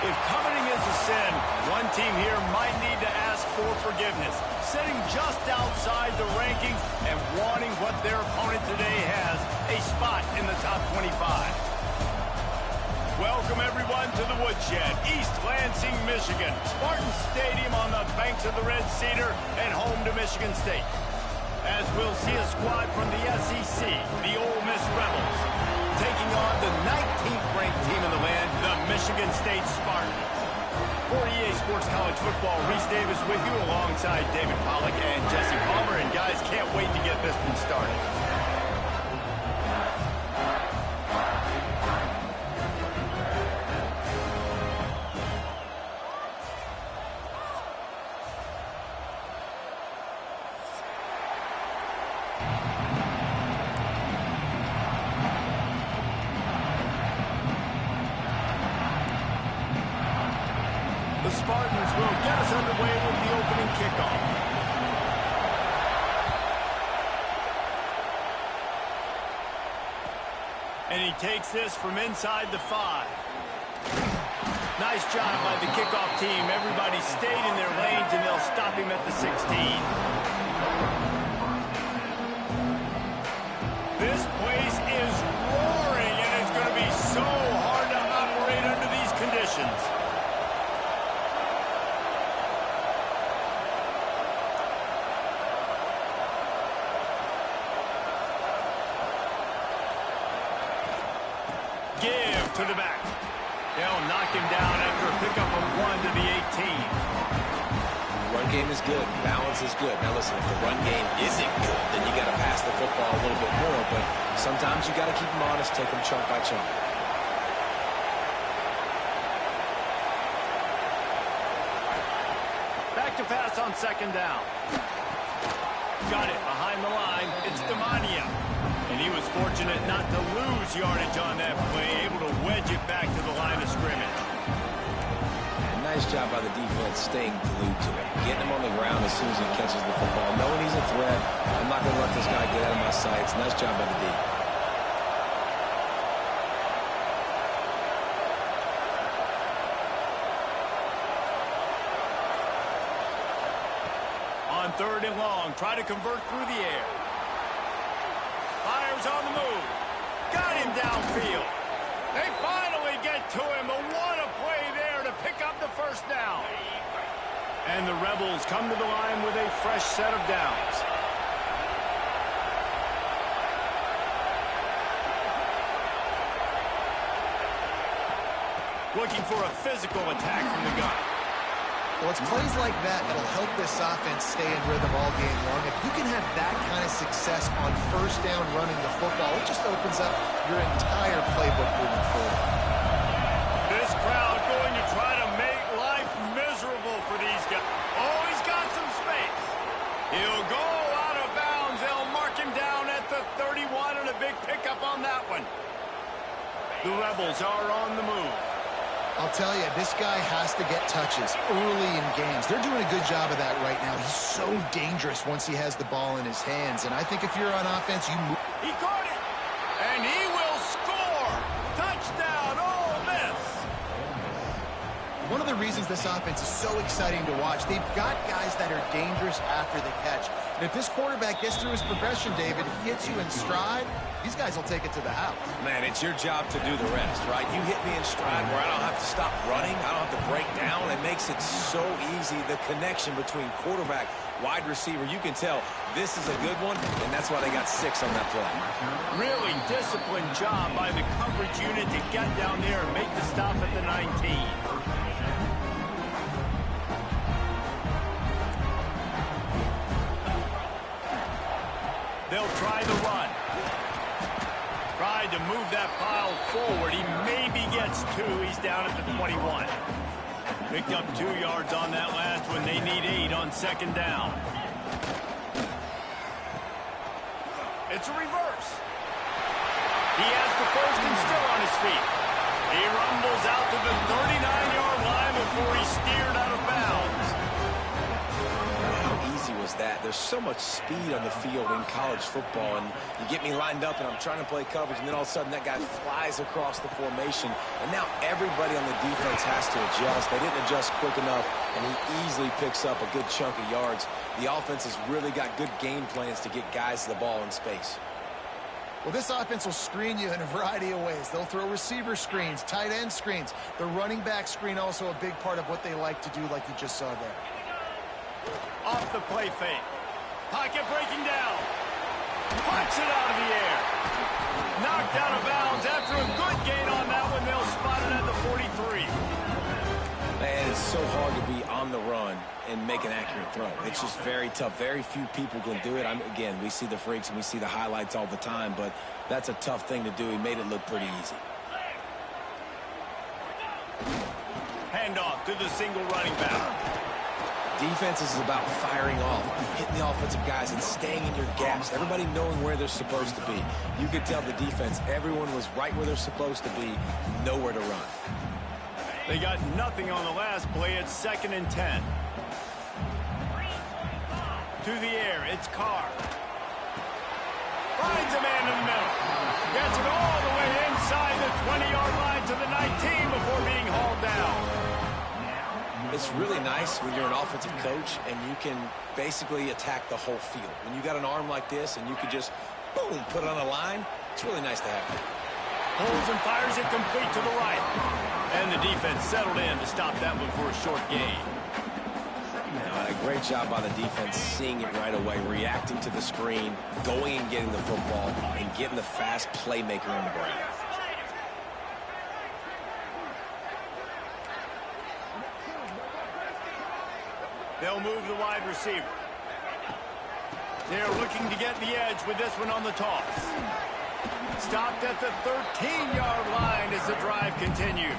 If coveting is a sin, one team here might need to ask for forgiveness, sitting just outside the rankings and wanting what their opponent today has, a spot in the top 25. Welcome, everyone, to the Woodshed, East Lansing, Michigan. Spartan Stadium on the banks of the Red Cedar and home to Michigan State. As we'll see a squad from the SEC, the Ole Miss Rebels, taking on the 19th ranked team in the land, the Michigan State Spartans. For EA Sports College Football, Reese Davis with you alongside David Pollack and Jesse Palmer. And guys, can't wait to get this one started. The Spartans will get us underway with the opening kickoff. And he takes this from inside the 5. Nice job by the kickoff team. Everybody stayed in their lanes, and they'll stop him at the 16. This place is roaring, and it's going to be so hard to operate under these conditions. Give to the back. They'll knock him down after a pickup of 1 to the 18. Run game is good. Balance is good. Now listen, if the run game isn't good, then you got to pass the football a little bit more. But sometimes you got to keep them honest, take them chunk by chunk. Back to pass on second down. Got it behind the line. It's Demania. And he was fortunate not to lose yardage on that play, able to wedge it back to the line of scrimmage. And nice job by the defense staying glued to it. Getting him on the ground as soon as he catches the football. Knowing he's a threat. I'm not going to let this guy get out of my sights. Nice job by the D. On 3rd and long, try to convert through the air. Fires on the move. Got him downfield. They finally get to him, but what a play there to pick up the first down. And the Rebels come to the line with a fresh set of downs. Looking for a physical attack from the gun. Well, it's plays like that that'll help this offense stay in rhythm all game long. If you can have that kind of success on first down running the football, it just opens up your entire playbook moving forward. This crowd going to try to make life miserable for these guys. Oh, he's got some space. He'll go out of bounds. They'll mark him down at the 31 and a big pickup on that one. The Rebels are on the move. I'll tell you, this guy has to get touches early in games. They're doing a good job of that right now. He's so dangerous once he has the ball in his hands. And I think if you're on offense, you move. He caught it, and he will score. Touchdown, Ole Miss. One of the reasons this offense is so exciting to watch, they've got guys that are dangerous after the catch. And if this quarterback gets through his progression, David, hits you in stride, these guys will take it to the house. Man, it's your job to do the rest, right? You hit me in stride where I don't have to stop running. I don't have to break down. It makes it so easy, the connection between quarterback, wide receiver. You can tell this is a good one, and that's why they got 6 on that play. Really disciplined job by the coverage unit to get down there and make the stop at the 19. They'll try the run. Tried to move that pile forward. He maybe gets 2. He's down at the 21. Picked up 2 yards on that last one. They need 8 on second down. It's a reverse. He has the first and still on his feet. He rumbles out to the 39-yard line before he's steered out of bounds. How easy was is that there's so much speed on the field in college football, and you get me lined up and I'm trying to play coverage, and then all of a sudden that guy flies across the formation, and now everybody on the defense has to adjust. They didn't adjust quick enough, and he easily picks up a good chunk of yards. The offense has really got good game plans to get guys the ball in space. Well, this offense will screen you in a variety of ways. They'll throw receiver screens, tight end screens. The running back screen also a big part of what they like to do, like you just saw there. Off the play fake. Pocket breaking down. Punch it out of the air. Knocked out of bounds after a good gain on that one. They'll spot it at the 43. Man, it's so hard to be on the run and make an accurate throw. It's just very tough. Very few people can do it. Again, we see the freaks and we see the highlights all the time, but that's a tough thing to do. He made it look pretty easy. Handoff to the single running back. Defense is about firing off, hitting the offensive guys, and staying in your gaps. Everybody knowing where they're supposed to be. You could tell the defense, everyone was right where they're supposed to be, nowhere to run. They got nothing on the last play. It's 2nd and 10. To the air, it's Carr. Finds a man in the middle. Gets it all the way inside the 20-yard line to the 19 before being hauled down. It's really nice when you're an offensive coach and you can basically attack the whole field. When you got an arm like this and you can just, boom, put it on a line, it's really nice to have that. Holds and fires it complete to the right. And the defense settled in to stop that one for a short gain. A great job by the defense seeing it right away, reacting to the screen, going and getting the football, and getting the fast playmaker on the ground. They'll move the wide receiver. They're looking to get the edge with this one on the toss. Stopped at the 13-yard line as the drive continues.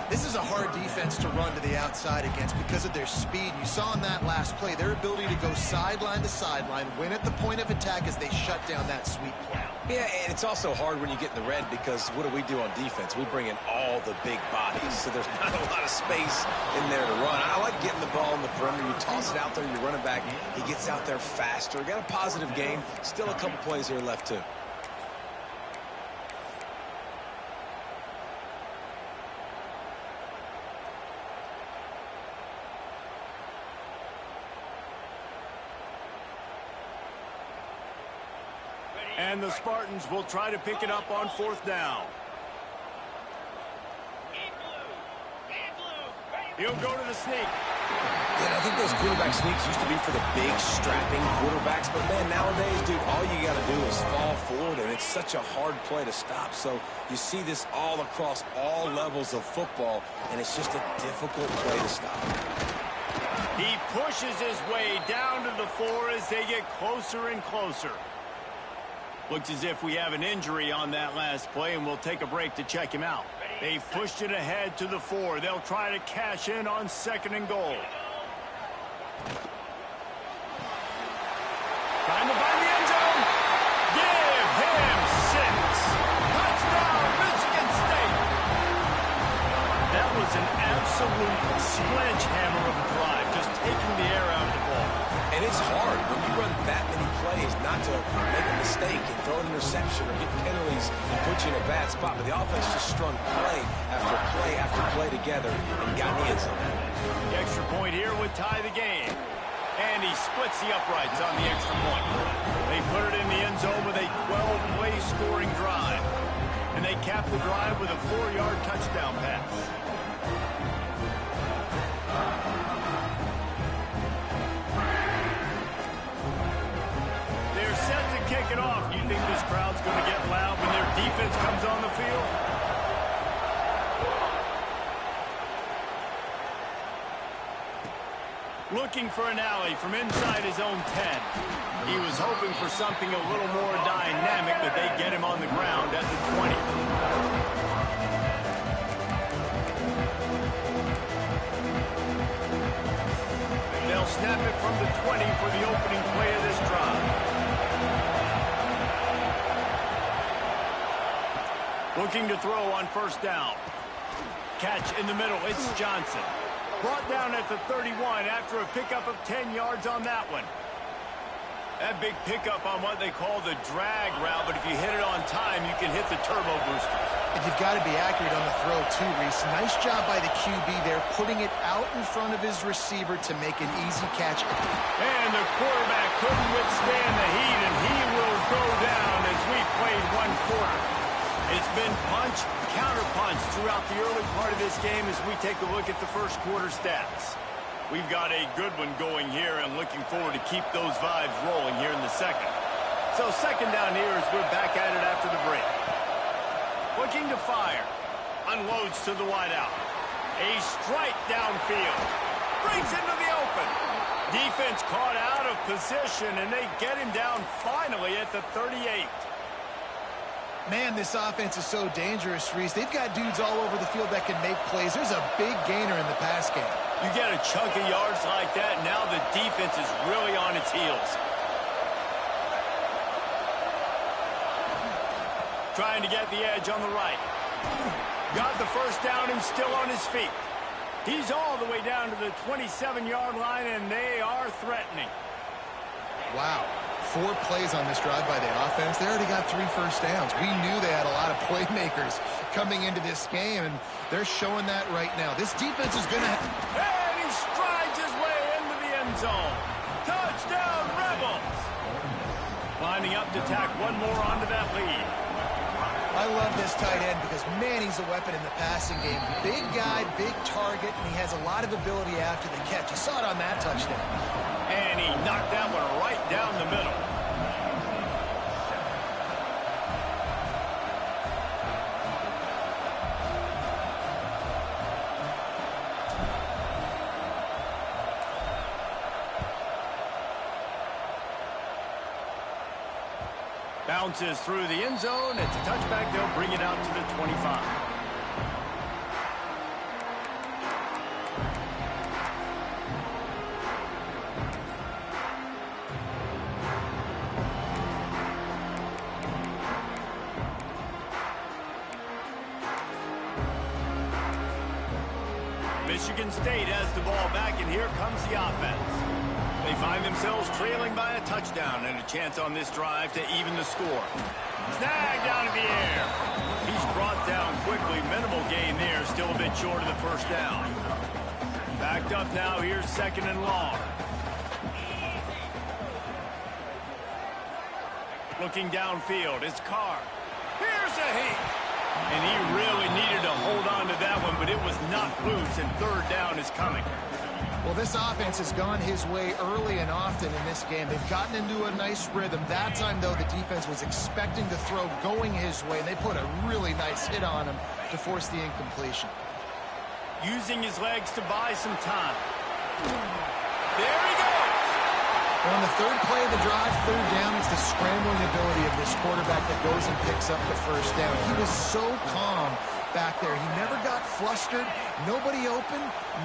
This is a hard defense to run to the outside against because of their speed. You saw in that last play their ability to go sideline to sideline, win at the point of attack as they shut down that sweep play. Yeah, and it's also hard when you get in the red because what do we do on defense? We bring in all the big bodies, so there's not a lot of space in there to run. I like getting the ball in the perimeter. You toss it out there, you run it back. He gets out there faster. Got a positive game. Still a couple plays here left, too. And the Spartans will try to pick it up on 4th down. He'll go to the sneak. Yeah, I think those quarterback sneaks used to be for the big, strapping quarterbacks. But, man, nowadays, dude, all you got to do is fall forward, and it's such a hard play to stop. So you see this all across all levels of football, and it's just a difficult play to stop. He pushes his way down to the 4 as they get closer and closer. Looks as if we have an injury on that last play, and we'll take a break to check him out. They've pushed it ahead to the 4. They'll try to cash in on 2nd and goal. Trying to find the end zone. Give him 6. Touchdown, Michigan State. That was an absolute sledgehammer of a drive, just taking the air out of the ball. And it's hard when you run that many plays not to make a mistake and throw an interception or get penalties and put you in a bad spot. But the offense just strung play after play after play together and got in the end zone. The extra point here would tie the game. And he splits the uprights on the extra point. They put it in the end zone with a 12-play scoring drive. And they cap the drive with a 4-yard touchdown pass. Kick it off. You think this crowd's going to get loud when their defense comes on the field? Looking for an alley from inside his own 10. He was hoping for something a little more dynamic, but they get him on the ground at the 20. They'll snap it from the 20 for the opening play of this drive. Looking to throw on 1st down. Catch in the middle. It's Johnson. Brought down at the 31 after a pickup of 10 yards on that one. That big pickup on what they call the drag route, but if you hit it on time, you can hit the turbo boosters. And you've got to be accurate on the throw, too, Reese. Nice job by the QB there, putting it out in front of his receiver to make an easy catch. And the quarterback couldn't withstand the heat, and he will go down as we played one quarter. It's been punch, counter-punch throughout the early part of this game as we take a look at the first quarter stats. We've got a good one going here and looking forward to keep those vibes rolling here in the second. So second down here as we're back at it after the break. Looking to fire. Unloads to the wideout. A strike downfield. Brings into the open. Defense caught out of position, and they get him down finally at the 38. Man, this offense is so dangerous, Reese. They've got dudes all over the field that can make plays. There's a big gainer in the pass game. You get a chunk of yards like that, now the defense is really on its heels. Trying to get the edge on the right. Got the first down and still on his feet. He's all the way down to the 27-yard line, and they are threatening. Wow. 4 plays on this drive by the offense. They already got 3 first downs. We knew they had a lot of playmakers coming into this game, and they're showing that right now. This defense is going to... And he strides his way into the end zone. Touchdown, Rebels! Lining up to tack one more onto that lead. I love this tight end because, man, he's a weapon in the passing game. Big guy, big target, and he has a lot of ability after the catch. You saw it on that touchdown. And he knocked that one right down the middle. Bounces through the end zone. It's a touchback. They'll bring it out to the 25. Michigan State has the ball back, and here comes the offense. They find themselves trailing by a touchdown and a chance on this drive to even the score. Snagged out of the air. He's brought down quickly. Minimal gain there, still a bit short of the first down. Backed up now, here's second and long. Looking downfield, it's Carr. Here's a heat. And he really needed to hold on to that one, but it was not loose, and third down is coming. Well, this offense has gone his way early and often in this game. They've gotten into a nice rhythm. That time, though, the defense was expecting to throw going his way, and they put a really nice hit on him to force the incompletion. Using his legs to buy some time. There he goes. On the third play of the drive, third down, it's the scrambling ability of this quarterback that goes and picks up the first down. He was so calm back there. He never got flustered. Nobody open,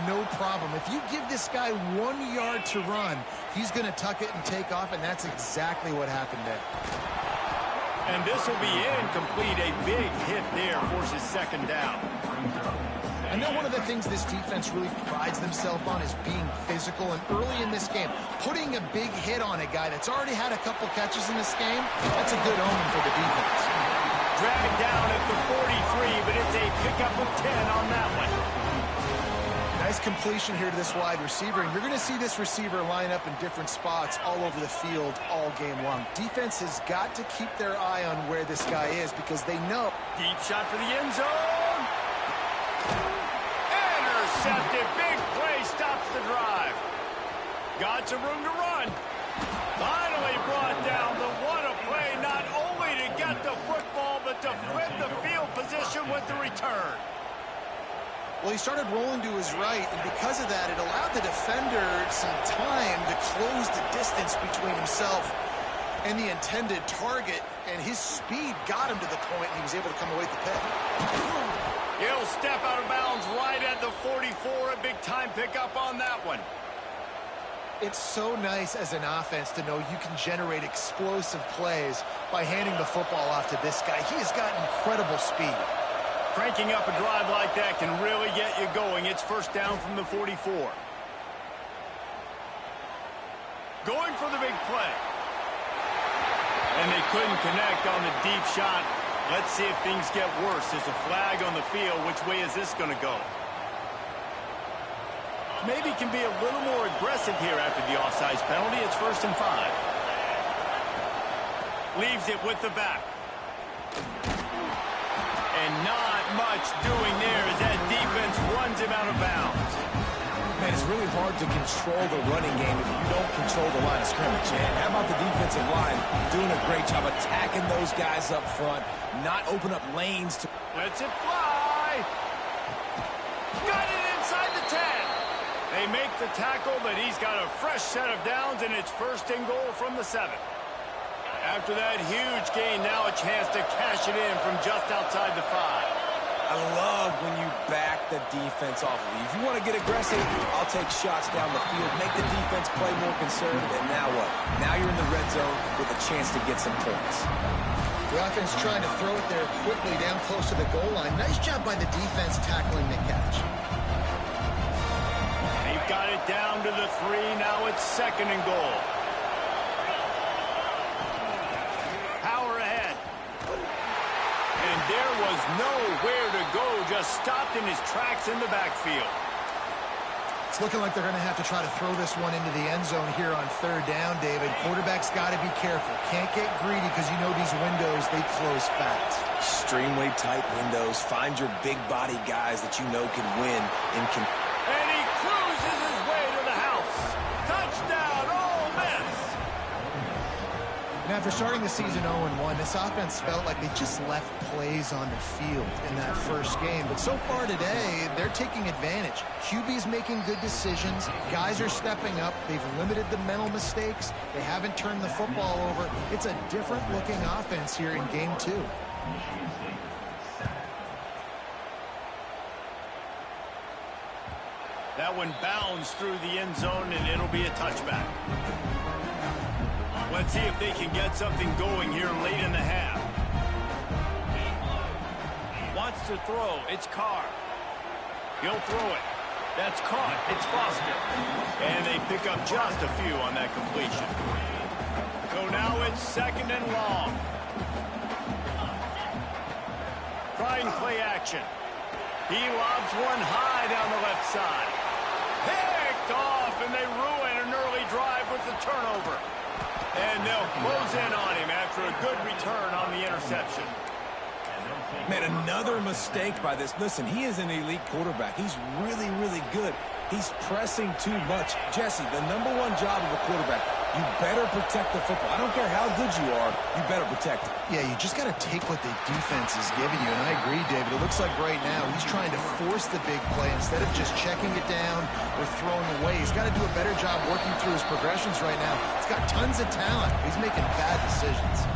no problem. If you give this guy 1 yard to run, he's going to tuck it and take off, and that's exactly what happened there. And this will be incomplete. A big hit there forces second down. I know one of the things this defense really prides themselves on is being physical, and early in this game, putting a big hit on a guy that's already had a couple catches in this game, that's a good omen for the defense. Dragged down at the 43, but it's a pickup of 10 on that one. Nice completion here to this wide receiver, and you're going to see this receiver line up in different spots all over the field all game long. Defense has got to keep their eye on where this guy is because they know. Deep shot for the end zone. Intercepted. Big play stops the drive. Got some room to run. Finally brought down. The what a play, not only to get the football, but to flip the field position with the return. Well, he started rolling to his right, and because of that, it allowed the defender some time to close the distance between himself and the intended target, and his speed got him to the point, and he was able to come away with the pick. He'll step out of bounds right at the 44. A big-time pickup on that one. It's so nice as an offense to know you can generate explosive plays by handing the football off to this guy. He has got incredible speed. Cranking up a drive like that can really get you going. It's first down from the 44. Going for the big play. And they couldn't connect on the deep shot. Let's see if things get worse. There's a flag on the field. Which way is this going to go? Maybe can be a little more aggressive here after the offsides penalty. It's 1st and 5. Leaves it with the back. And not much doing there as that defense runs him out of bounds. Man, it's really hard to control the running game if you don't control the line of scrimmage. And how about the defensive line doing a great job attacking those guys up front, not open up lanes to... Lets it fly. Got it inside the 10. They make the tackle, but he's got a fresh set of downs, and it's 1st and goal from the 7. After that huge gain, now a chance to cash it in from just outside the 5. I love when you back the defense off of you. If you want to get aggressive, I'll take shots down the field, make the defense play more conservative, and now what? Now you're in the red zone with a chance to get some points. The offense trying to throw it there quickly down close to the goal line. Nice job by the defense tackling the catch. They've got it down to the 3. Now it's 2nd and goal. Power ahead. And there was nowhere to go. Just stopped in his tracks in the backfield. It's looking like they're going to have to try to throw this one into the end zone here on 3rd down, David. Quarterback's got to be careful. Can't get greedy because you know these windows, they close fast. Extremely tight windows. Find your big body guys that you know can win and can... And he cruises his way to the house. Touchdown, Ole Miss. Now, after starting the season 0-1, this offense felt like they just left plays on the field in that first game. But so far today, they're taking advantage. QB's making good decisions. Guys are stepping up. They've limited the mental mistakes. They haven't turned the football over. It's a different-looking offense here in Game 2. That one bounds through the end zone, and it'll be a touchback. Let's see if they can get something going here late in the half. Wants to throw. It's Carr. He'll throw it. That's caught. It's Foster. And they pick up just a few on that completion. So now it's 2nd and long. Trying play action. He lobs one high down the left side. Picked off, and they ruin an early drive with the turnover. And they'll close in on him after a good return on the interception. Man, another mistake by this. Listen, he is an elite quarterback. He's really, really good. He's pressing too much. Jesse, the #1 job of a quarterback, you better protect the football. I don't care how good you are, you better protect it. Yeah, you just got to take what the defense is giving you. And I agree, David. It looks like right now he's trying to force the big play instead of just checking it down or throwing away. He's got to do a better job working through his progressions right now. He's got tons of talent. He's making bad decisions.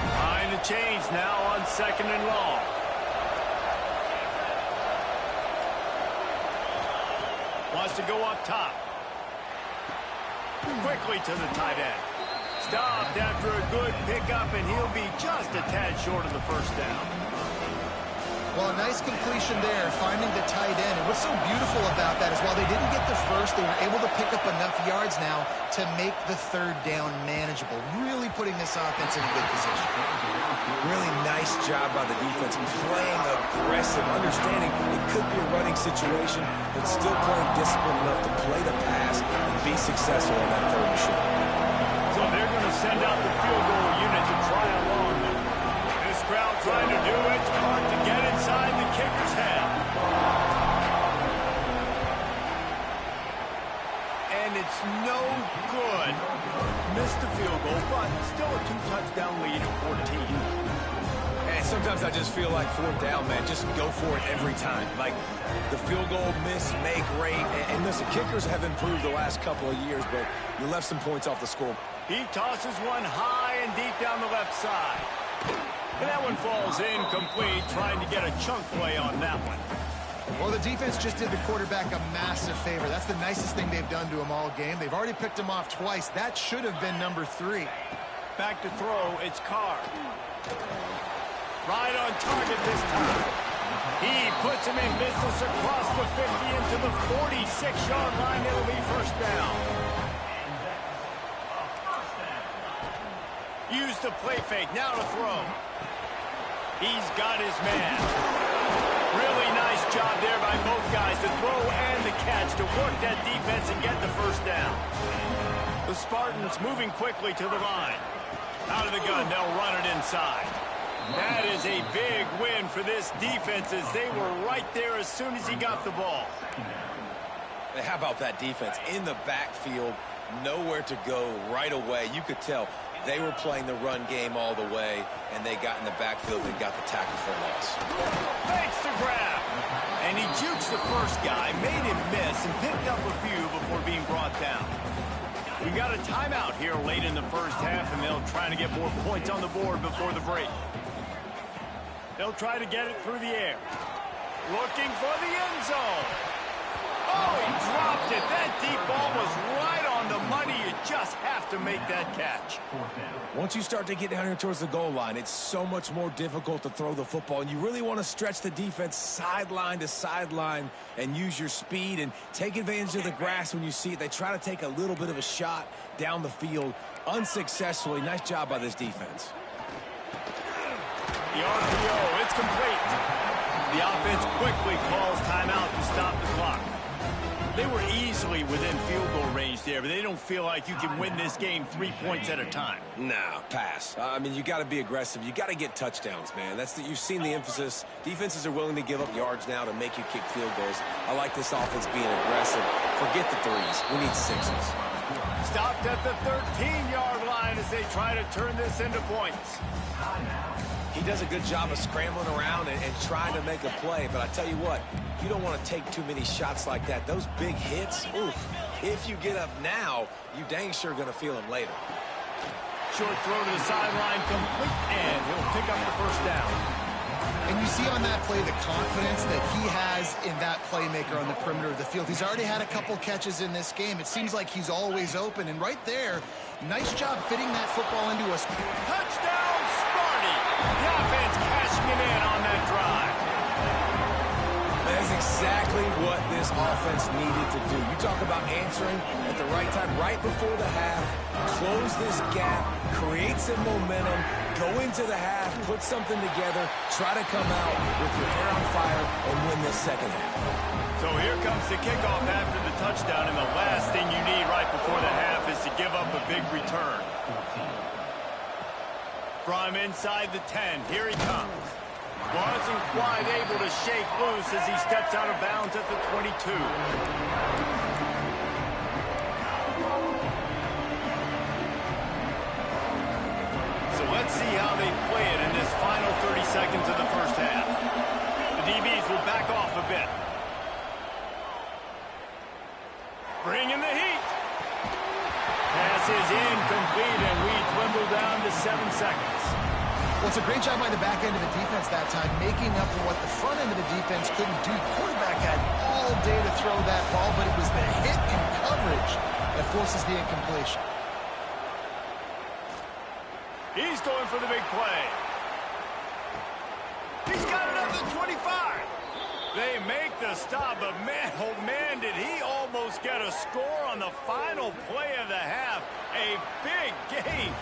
Behind the chains now on 2nd and long. Wants to go up top. Quickly to the tight end. Stopped after a good pickup, and he'll be just a tad short of the 1st down. Well, a nice completion there, finding the tight end. And what's so beautiful about that is while they didn't get the first, they were able to pick up enough yards now to make the 3rd down manageable. Really putting this offense in a good position. Really nice job by the defense, playing aggressive, understanding it could be a running situation, but still playing disciplined enough to play the pass and be successful on that 3rd and short. So they're going to send out the field goal unit to try along. This crowd trying to do its part to get inside the kicker's head. And it's no good. Missed the field goal, but still a 2-touchdown lead at 14. And sometimes I just feel like 4th down, man, just go for it every time. Like the field goal miss, make rate. And listen, kickers have improved the last couple of years, but you left some points off the score. He tosses one high and deep down the left side. And that one falls incomplete, trying to get a chunk play on that one. Well, the defense just did the quarterback a massive favor. That's the nicest thing they've done to him all game. They've already picked him off twice. That should have been number 3. Back to throw, it's Carr. Right on target this time. He puts him in business across the 50 into the 46-yard line. It'll be first down. Use the play fake. Now to throw. He's got his man. Really nice job there by both guys, the throw and the catch, to work that defense and get the first down. The Spartans moving quickly to the line. Out of the gun, they'll run it inside. That is a big win for this defense, as they were right there as soon as he got the ball. How about that defense? In the backfield, nowhere to go right away. You could tell they were playing the run game all the way, and they got in the backfield and got the tackle for loss. Makes the grab. And he jukes the first guy, made him miss, and picked up a few before being brought down. We got a timeout here late in the first half, and they'll try to get more points on the board before the break. They'll try to get it through the air. Looking for the end zone. Oh, he dropped it. That deep ball was right on the money. You just have to make that catch. Once you start to get down here towards the goal line, it's so much more difficult to throw the football, and you really want to stretch the defense sideline to sideline and use your speed and take advantage of the grass when you see it. They try to take a little bit of a shot down the field unsuccessfully. Nice job by this defense. The RPO, it's complete. The offense quickly calls timeout to stop the clock. They were easily within field goal range there, but they don't feel like you can win this game 3 points at a time. Nah, pass. I mean, you got to be aggressive. You got to get touchdowns, man. You've seen the emphasis. Defenses are willing to give up yards now to make you kick field goals. I like this offense being aggressive. Forget the threes. We need sixes. Stopped at the 13-yard line as they try to turn this into points. He does a good job of scrambling around and trying to make a play, but I tell you what, you don't want to take too many shots like that. Those big hits, oof, if you get up now, you dang sure going to feel them later. Short throw to the sideline, complete, and he'll pick up the first down. And you see on that play the confidence that he has in that playmaker on the perimeter of the field. He's already had a couple catches in this game. It seems like he's always open, and right there, nice job fitting that football into us. Touchdown, Sparty! The offense cashing it in on that drive. That's exactly what this offense needed to do. You talk about answering at the right time, right before the half, close this gap, create some momentum, go into the half, put something together, try to come out with your hair on fire and win this second half. So here comes the kickoff after the touchdown, and the last thing you need right before the half is to give up a big return. From inside the 10, here he comes. Wasn't quite able to shake loose as he steps out of bounds at the 22. So let's see how they play it in this final 30 seconds of the first half. The DBs will back off a bit. Bringing the heat. Pass is incomplete, and we dwindle down to 7 seconds. Well, it's a great job by the back end of the defense that time, making up for what the front end of the defense couldn't do. The quarterback had all day to throw that ball, but it was the hit and coverage that forces the incompletion. He's going for the big play. He's got it up to 25. They make the stop, but man, oh man, did he almost get a score on the final play of the half. A big game.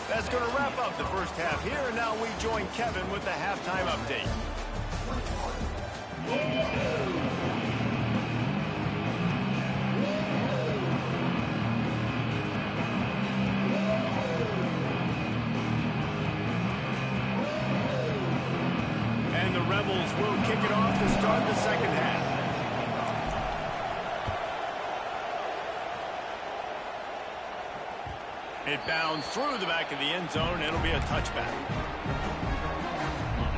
That's going to wrap up the first half here, and now we join Kevin with the halftime update. And the Rebels will kick it off to start the second half. It bounds through the back of the end zone. It'll be a touchback.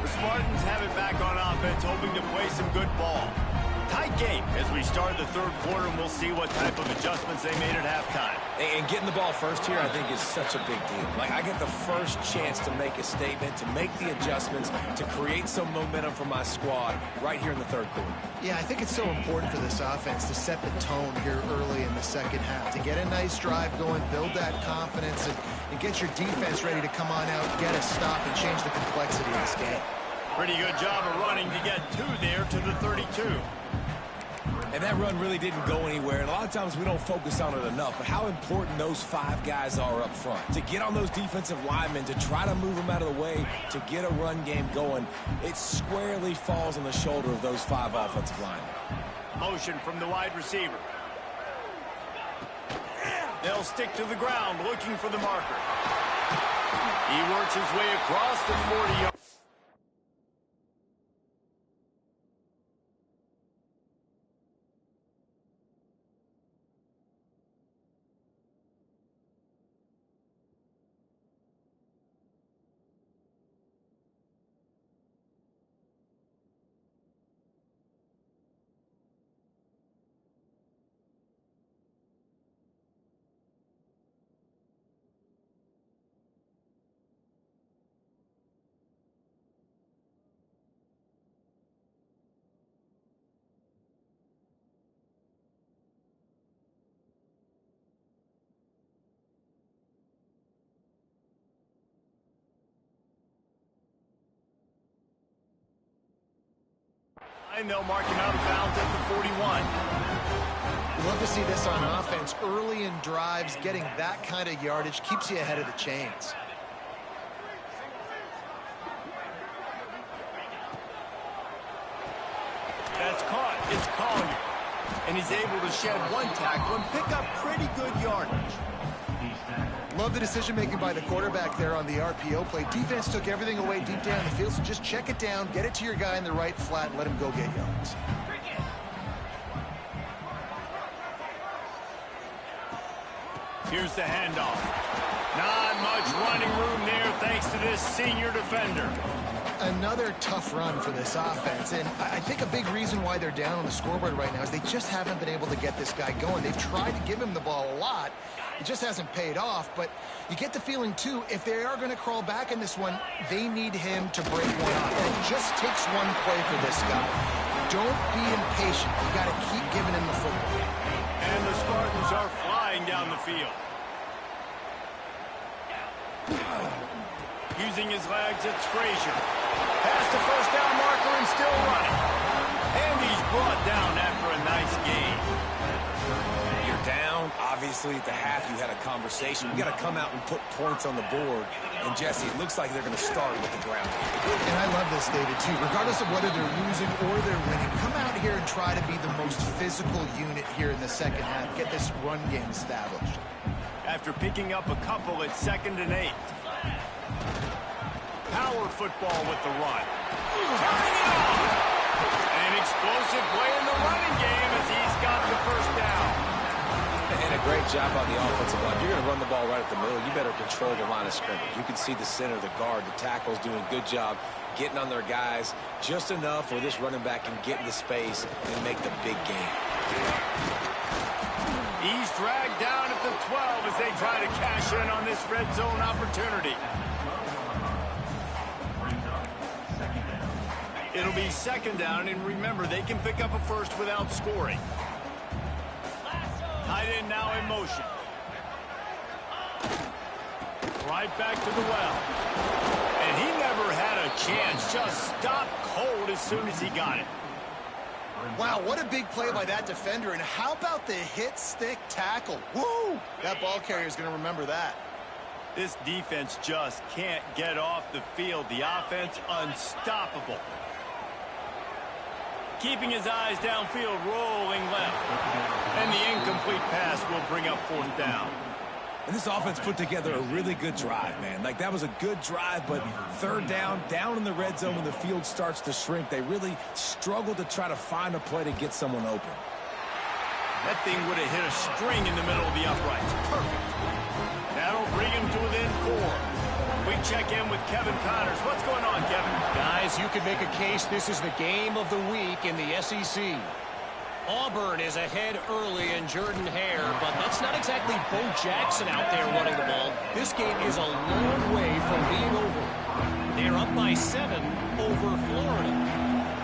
The Spartans have it back on offense, hoping to play some good ball. Tight game as we start the third quarter, and we'll see what type of adjustments they made at halftime. And getting the ball first here, I think, is such a big deal. Like, I get the first chance to make a statement, to make the adjustments, to create some momentum for my squad right here in the third quarter. Yeah, I think it's so important for this offense to set the tone here early in the second half, to get a nice drive going, build that confidence, and and get your defense ready to come on out, get a stop, and change the complexity of this game. Pretty good job of running to get 2 there to the 32. And that run really didn't go anywhere. And a lot of times we don't focus on it enough. But how important those 5 guys are up front. To get on those defensive linemen, to try to move them out of the way, to get a run game going, it squarely falls on the shoulder of those 5 offensive linemen. Motion from the wide receiver. They'll stick to the ground looking for the marker. He works his way across the 40-yard. And they'll mark him out of bounds at the 41. You love to see this on offense. Early in drives, getting that kind of yardage keeps you ahead of the chains. That's caught. It's Collier. And he's able to shed 1 tackle and pick up pretty good yardage. Love the decision-making by the quarterback there on the RPO play. Defense took everything away deep down the field, so just check it down, get it to your guy in the right flat, and let him go get yards. Here's the handoff. Not much running room there thanks to this senior defender. Another tough run for this offense, and I think a big reason why they're down on the scoreboard right now is they just haven't been able to get this guy going. They've tried to give him the ball a lot. It just hasn't paid off, but you get the feeling, too, if they are going to crawl back in this one, they need him to break one off. And it just takes one play for this guy. Don't be impatient. You got to keep giving him the football. And the Spartans are flying down the field. Using his legs, it's Frazier. Past the first down marker and still running. And he's brought down after a nice gain. You're down. Obviously, at the half, you had a conversation. We got to come out and put points on the board. And, Jesse, it looks like they're going to start with the ground. And I love this, David, too. Regardless of whether they're losing or they're winning, come out here and try to be the most physical unit here in the second half. Get this run game established. After picking up a couple at 2nd and 8. Power football with the run. Turning it off. An explosive play in the running game as he's got the first down. And a great job on the offensive line. You're going to run the ball right at the middle. You better control the line of scrimmage. You can see the center, the guard, the tackle's doing a good job getting on their guys just enough where this running back can get into space and make the big game. He's dragged down at the 12 as they try to cash in on this red zone opportunity. It'll be 2nd down, and remember, they can pick up a first without scoring. Tight end now in motion. Right back to the well. And he never had a chance. Just stopped cold as soon as he got it. Wow, what a big play by that defender. And how about the hit stick tackle? Woo! That ball carrier is going to remember that. This defense just can't get off the field. The offense unstoppable. Keeping his eyes downfield, rolling left. And the incomplete pass will bring up 4th down. And this offense put together a really good drive, man. Like, that was a good drive, but 3rd down in the red zone when the field starts to shrink, they really struggled to try to find a play to get someone open. That thing would have hit a string in the middle of the uprights. Perfect. That'll bring him to within 4. We check in with Kevin Connors. What's going on, Kevin? Guys, you could make a case this is the game of the week in the SEC. Auburn is ahead early in Jordan Hare, but that's not exactly Bo Jackson out there running the ball. This game is a long way from being over. They're up by 7 over Florida.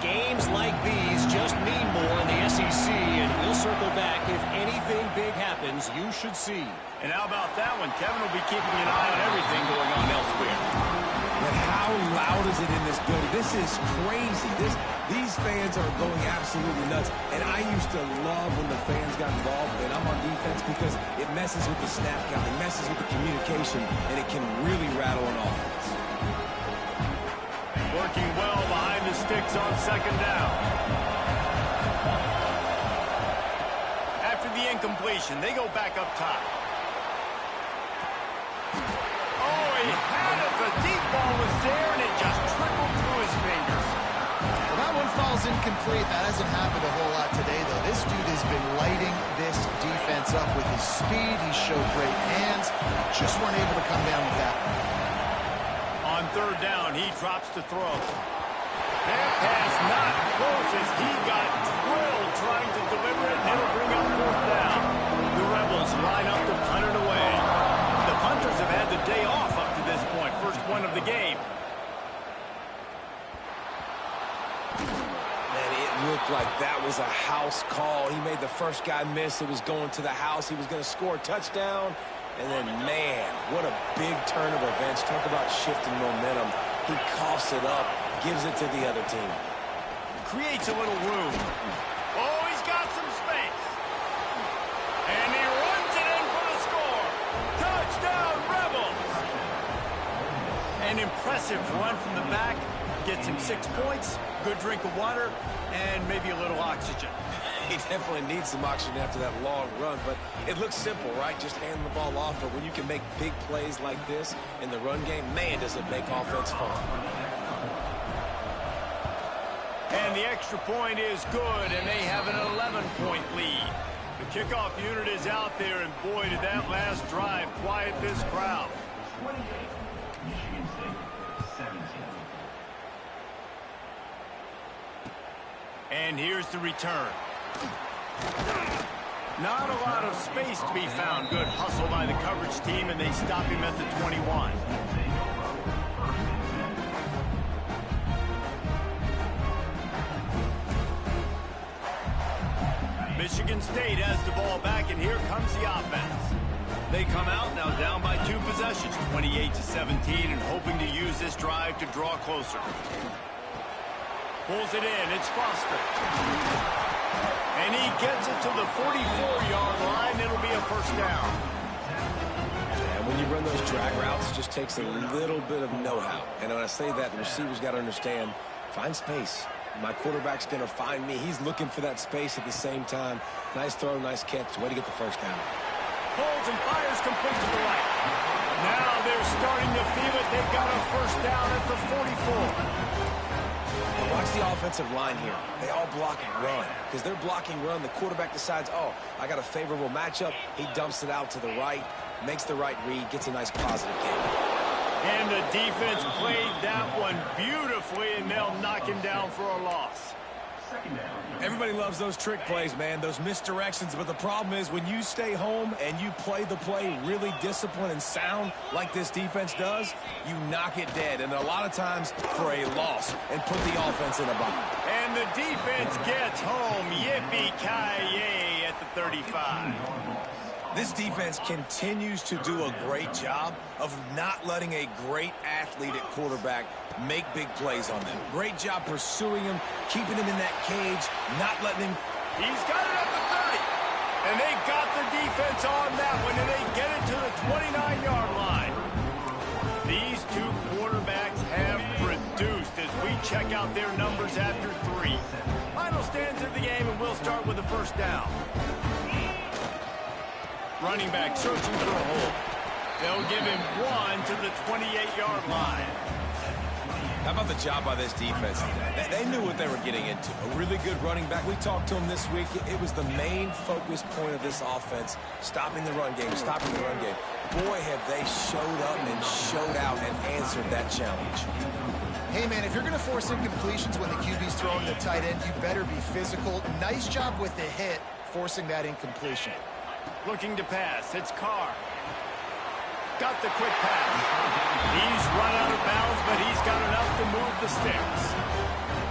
Games like these just mean more in the SEC, and we'll circle back if anything big happens. happens, you should see. And how about that one? Kevin will be keeping an eye on everything going on elsewhere. But how loud is it in this building? This is crazy. These fans are going absolutely nuts. And I used to love when the fans got involved, and I'm on defense because it messes with the snap count, it messes with the communication, and it can really rattle an offense. Working well behind the sticks on second down. After the incompletion, they go back up top. Oh, he had it. The deep ball was there, and it just trickled through his fingers. Well, that one falls incomplete. That hasn't happened a whole lot today, though. This dude has been lighting this defense up with his speed. He showed great hands. Just weren't able to come down with that one. On third down, he drops to throw. That pass not close as he got drilled trying to deliver it, and it'll bring up fourth down. The Rebels line up to punt it away. The punters have had the day off up to this point. First one of the game. Man, it looked like that was a house call. He made the first guy miss. It was going to the house. He was going to score a touchdown. And then, man, what a big turn of events. Talk about shifting momentum. He coughs it up, gives it to the other team. Creates a little room. Oh, he's got some space. And he runs it in for the score. Touchdown, Rebels. An impressive run from the back. Gets him 6 points, good drink of water, and maybe a little oxygen. He definitely needs some oxygen after that long run, but it looks simple, right? Just hand the ball off, but when you can make big plays like this in the run game, man, does it make offense fun. And the extra point is good, and they have an 11-point lead. The kickoff unit is out there, and boy, did that last drive quiet this crowd. 28, Michigan State, 17. And here's the return. Not a lot of space to be found. Good hustle by the coverage team, and they stop him at the 21. Michigan State has the ball back, and here comes the offense. They come out now down by 2 possessions, 28-17, and hoping to use this drive to draw closer. Pulls it in. It's Foster. And he gets it to the 44-yard line. It'll be a first down. And when you run those drag routes, it just takes a little bit of know-how. And when I say that, the receiver's got to understand, find space. My quarterback's going to find me. He's looking for that space at the same time. Nice throw, nice catch. Way to get the first down. Pulls and fires complete to the right. Now they're starting to feel it. They've got a first down at the 44. And watch the offensive line here. They all block and run. Because they're blocking run, the quarterback decides, oh, I got a favorable matchup. He dumps it out to the right, makes the right read, gets a nice positive game. And the defense played that one beautifully, and they'll knock him down for a loss. Everybody loves those trick plays, man, those misdirections, but the problem is when you stay home and you play the play really disciplined and sound like this defense does, you knock it dead, and a lot of times for a loss, and put the offense in a bind. And the defense gets home. Yippee-ki-yay at the 35. This defense continues to do a great job of not letting a great athlete at quarterback make big plays on them. Great job pursuing him, keeping him in that cage, not letting him. He's got it at the 30. And they got the defense on that one, and they get it to the 29-yard line. These two quarterbacks have produced as we check out their numbers after 3. Final stands of the game, and we'll start with the first down. Running back searching for a hole. They'll give him 1 to the 28-yard line. How about the job by this defense today? They knew what they were getting into. A really good running back. We talked to him this week. It was the main focus point of this offense, stopping the run game, stopping the run game. Boy, have they showed up and showed out and answered that challenge. Hey, man, if you're going to force incompletions when the QB's throwing the tight end, you better be physical. Nice job with the hit, forcing that incompletion. Looking to pass. It's Carr. Got the quick pass. He's run out of bounds, but he's got enough to move the sticks.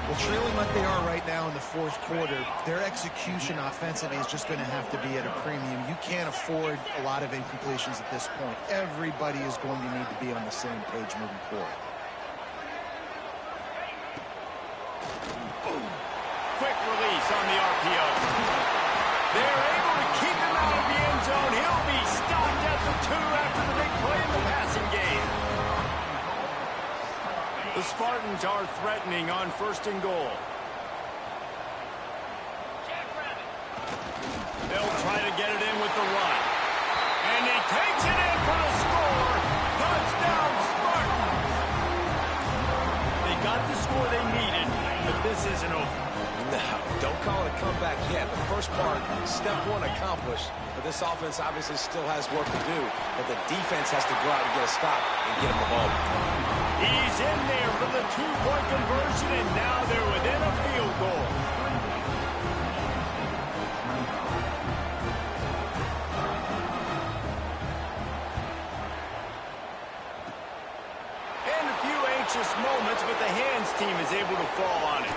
Well, trailing like they are right now in the fourth quarter, their execution offensively is just going to have to be at a premium. You can't afford a lot of incompletions at this point. Everybody is going to need to be on the same page moving forward. Quick release on the RPO. They're able to keep him out of the end zone. He'll be stopped at the 2 after the big play in the passing game. The Spartans are threatening on 1st and goal. They'll try to get it in with the run. And he takes it in for the score. Touchdown, Spartans. They got the score they needed, but this isn't over. No, don't call it a comeback yet. The first part, step 1 accomplished. But this offense obviously still has work to do. But the defense has to go out and get a stop and get him the ball back. He's in there for the 2-point conversion, and now they're within a field goal. And a few anxious moments, but the hands team is able to fall on it.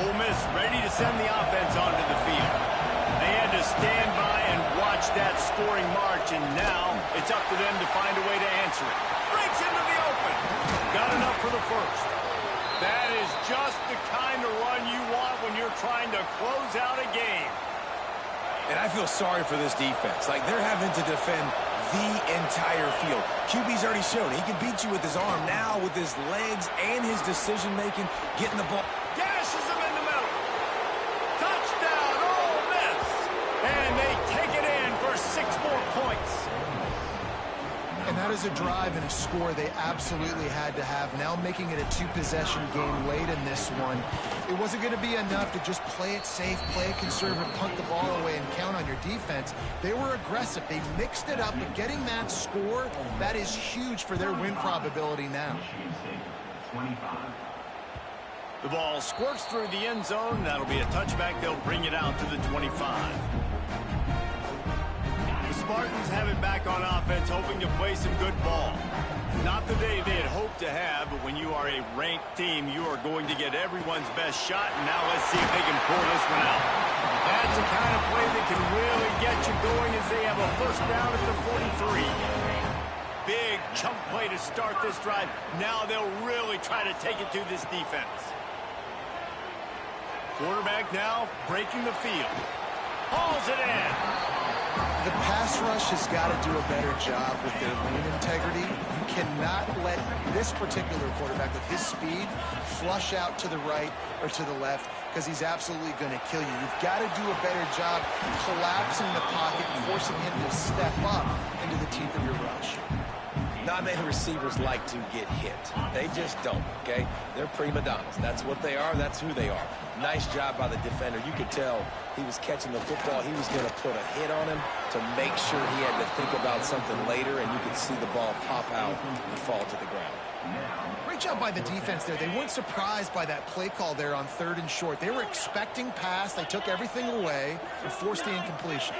Ole Miss ready to send the offense onto the field. They had to stand by and watch that scoring march, and now it's up to them to find a way to answer it. Breaks into the open. Got enough for the first. That is just the kind of run you want when you're trying to close out a game. And I feel sorry for this defense. Like, they're having to defend the entire field. QB's already shown he can beat you with his arm. Now with his legs and his decision-making, getting the ball. Gashes him in the middle. Touchdown, Ole Miss. And they take it in for 6 more points. And that is a drive and a score they absolutely had to have. Now making it a 2-possession game late in this one. It wasn't going to be enough to just play it safe, play it conservative, punt the ball away, and count on your defense. They were aggressive. They mixed it up, but getting that score, that is huge for their win probability now. The ball squirts through the end zone. That'll be a touchback. They'll bring it out to the 25. The Spartans have it back on offense, hoping to play some good ball. Not the day they had hoped to have, but when you are a ranked team, you are going to get everyone's best shot. And now let's see if they can pull this one out. That's the kind of play that can really get you going as they have a first down at the 43. Big chunk play to start this drive. Now they'll really try to take it to this defense. Quarterback now breaking the field. Hauls it in. The pass rush has got to do a better job with their lane integrity. You cannot let this particular quarterback with his speed flush out to the right or to the left because he's absolutely going to kill you. You've got to do a better job collapsing the pocket and forcing him to step up into the teeth of your rush. Not many receivers like to get hit. They just don't, okay? They're prima donnas. That's what they are. That's who they are. Nice job by the defender. You could tell he was catching the football. He was going to put a hit on him to make sure he had to think about something later, and you could see the ball pop out and fall to the ground. Great job by the defense there. They weren't surprised by that play call there on 3rd and short. They were expecting pass. They took everything away and forced the incompletion.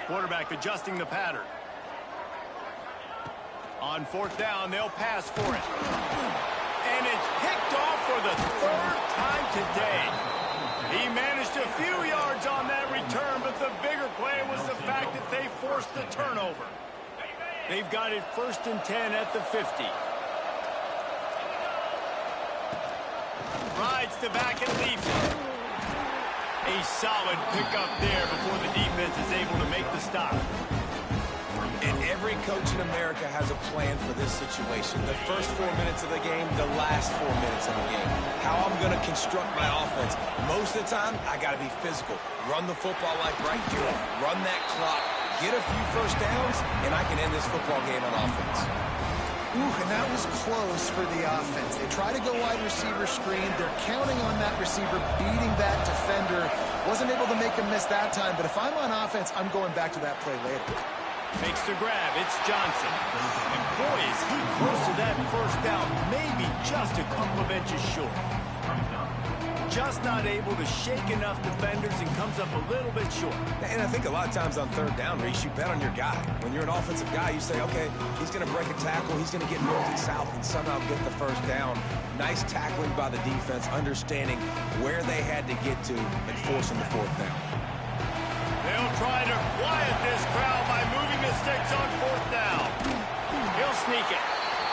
Quarterback adjusting the pattern. On 4th down, they'll pass for it. And it's picked off for the 3rd time today. He managed a few yards on that return, but the bigger play was the fact that they forced the turnover. They've got it 1st and 10 at the 50. Rides to back and leaves it. A solid pickup there before the defense is able to make the stop. And every coach in America has a plan for this situation. The first 4 minutes of the game, the last 4 minutes of the game. How I'm going to construct my offense. Most of the time, I got to be physical. Run the football like right here. Run that clock. Get a few first downs, and I can end this football game on offense. Ooh, and that was close for the offense. They try to go wide receiver screen. They're counting on that receiver beating that defender. Wasn't able to make a miss that time, but if I'm on offense, I'm going back to that play later. Makes the grab. It's Johnson. And boy, is he close to that first down. Maybe just a couple of inches short. just not able to shake enough defenders and comes up a little bit short. And I think a lot of times on third down, Reese, you bet on your guy. When you're an offensive guy, you say, okay, he's going to break a tackle, he's going to get north and south and somehow get the first down. Nice tackling by the defense, understanding where they had to get to and forcing the fourth down. They'll try to quiet this crowd by moving the sticks on fourth down. He'll sneak it.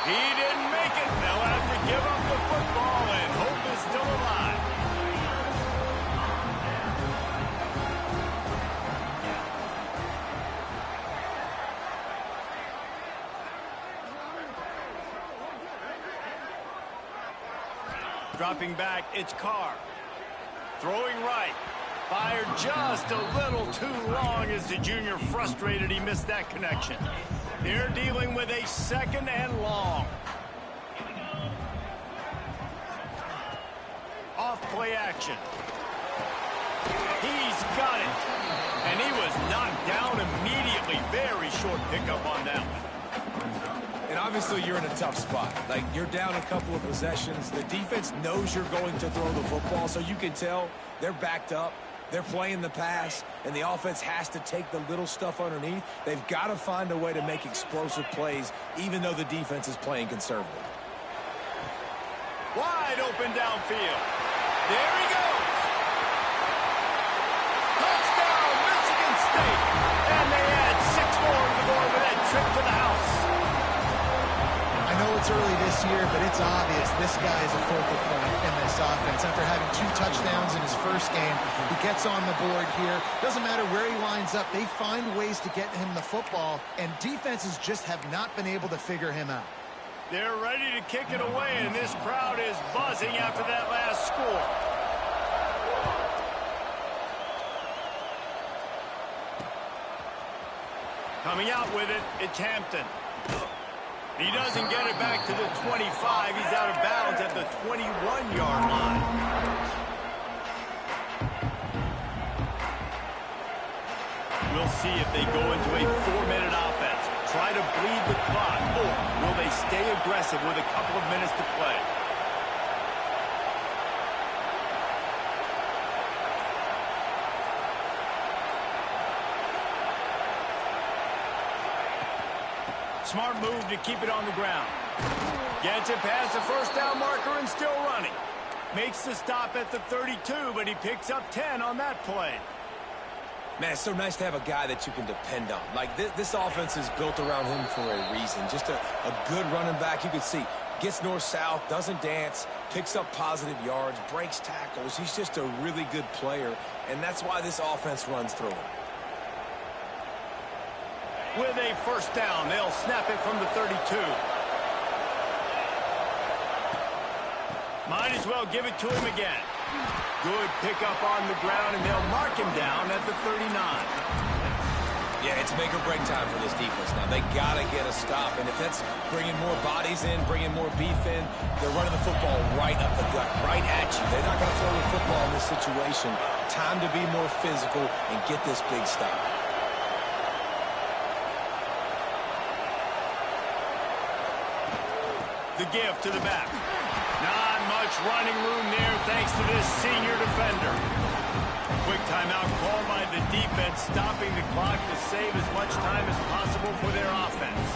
He didn't make it. They'll have to give up the football, and hope is still alive. Dropping back, it's Carr. Throwing right. Fired just a little too long as the junior frustrated he missed that connection. They're dealing with a second and long. Off play action. He's got it. And he was knocked down immediately. Very short pickup on that one. And obviously you're in a tough spot. Like, you're down a couple of possessions. The defense knows you're going to throw the football, so you can tell they're backed up. They're playing the pass, and the offense has to take the little stuff underneath. They've got to find a way to make explosive plays, even though the defense is playing conservative. Wide open downfield. There he goes. Touchdown, Michigan State. And they add 6 more to the board with that trip to the house. I know it's early this year, but it's obvious this guy is a focal point in this offense. After having 2 touchdowns in his first game, he gets on the board here. Doesn't matter where he lines up, they find ways to get him the football, and defenses just have not been able to figure him out. They're ready to kick it away, and this crowd is buzzing after that last score. Coming out with it, it's Hampton. He doesn't get it back to the 25. He's out of bounds at the 21-yard line. We'll see if they go into a 4-minute offense. Try to bleed the clock, or will they stay aggressive with a couple of minutes to play? Smart move to keep it on the ground. Gets it past the first down marker and still running. Makes the stop at the 32, but he picks up 10 on that play. Man, it's so nice to have a guy that you can depend on. Like, this offense is built around him for a reason. Just a good running back. You can see, gets north-south, doesn't dance, picks up positive yards, breaks tackles. He's just a really good player, and that's why this offense runs through him. With a first down, they'll snap it from the 32. Might as well give it to him again. Good pickup on the ground, and they'll mark him down at the 39. Yeah, it's make or break time for this defense now. They got to get a stop, and if that's bringing more bodies in, bringing more beef in, they're running the football right up the gut, right at you. They're not going to throw the football in this situation. Time to be more physical and get this big stop. The give to the back. Not much running room there thanks to this senior defender. Quick timeout called by the defense, stopping the clock to save as much time as possible for their offense.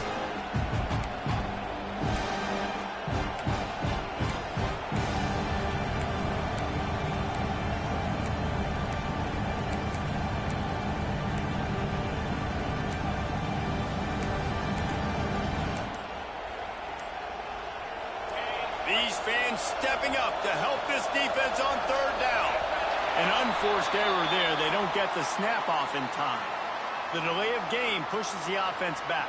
These fans stepping up to help this defense on third down. An unforced error there. They don't get the snap off in time. The delay of game pushes the offense back.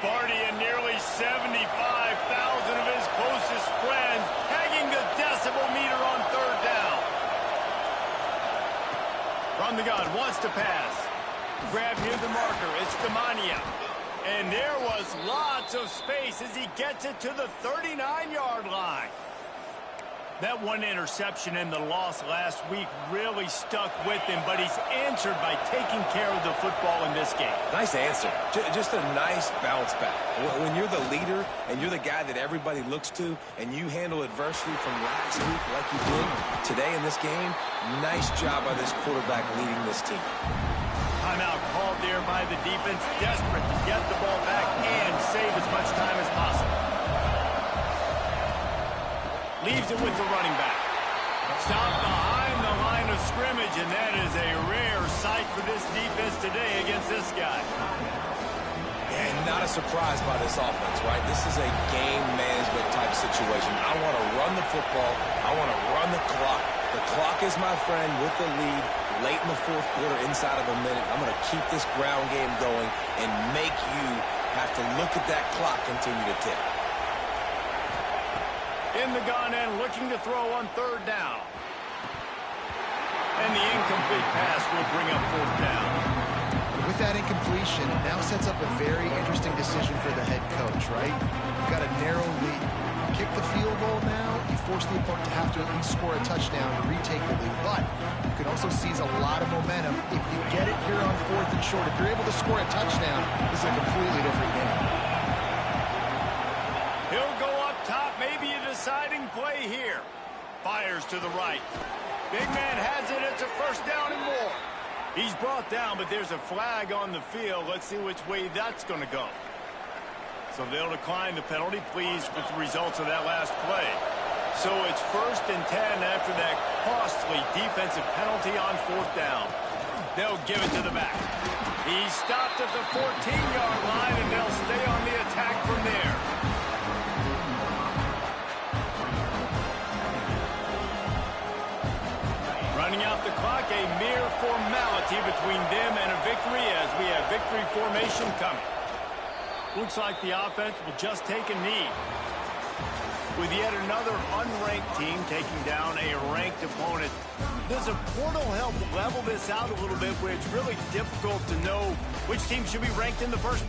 Sparty and nearly 75,000 of his closest friends pegging the decibel meter on third down. From the gun, wants to pass. Grab near the marker, it's Demania. And there was lots of space as he gets it to the 39-yard line. That one interception and the loss last week really stuck with him, but he's answered by taking care of the football in this game. Nice answer. Just a nice bounce back. When you're the leader and you're the guy that everybody looks to and you handle adversity from last week like you did today in this game, nice job by this quarterback leading this team. Timeout called there by the defense, desperate to get the ball back and save as much time as possible. Leaves it with the running back. Stopped behind the line of scrimmage, and that is a rare sight for this defense today against this guy. And not a surprise by this offense, right? This is a game management type situation. I want to run the football. I want to run the clock. The clock is my friend with the lead late in the fourth quarter, inside of a minute. I'm going to keep this ground game going and make you have to look at that clock continue to tick. In the gun and looking to throw on third down. And the incomplete pass will bring up fourth down. With that incompletion, it now sets up a very interesting decision for the head coach, right? You've got a narrow lead. Kick the field goal now, you force the opponent to have to at least score a touchdown to retake the lead. But you can also seize a lot of momentum if you get it here on fourth and short. If you're able to score a touchdown, this is a completely different game. He'll go up top, maybe a deciding play here. Fires to the right. Big man has it, it's a first down and more. He's brought down, but there's a flag on the field. Let's see which way that's going to go. So they'll decline the penalty, pleased with the results of that last play. So it's 1st and 10 after that costly defensive penalty on fourth down. They'll give it to the back. He's stopped at the 14-yard line, and they'll stay on the attack from there. Running out the clock, a mere formality between them and a victory as we have victory formation coming. Looks like the offense will just take a knee. With yet another unranked team taking down a ranked opponent, does a portal help level this out a little bit where it's really difficult to know which team should be ranked in the first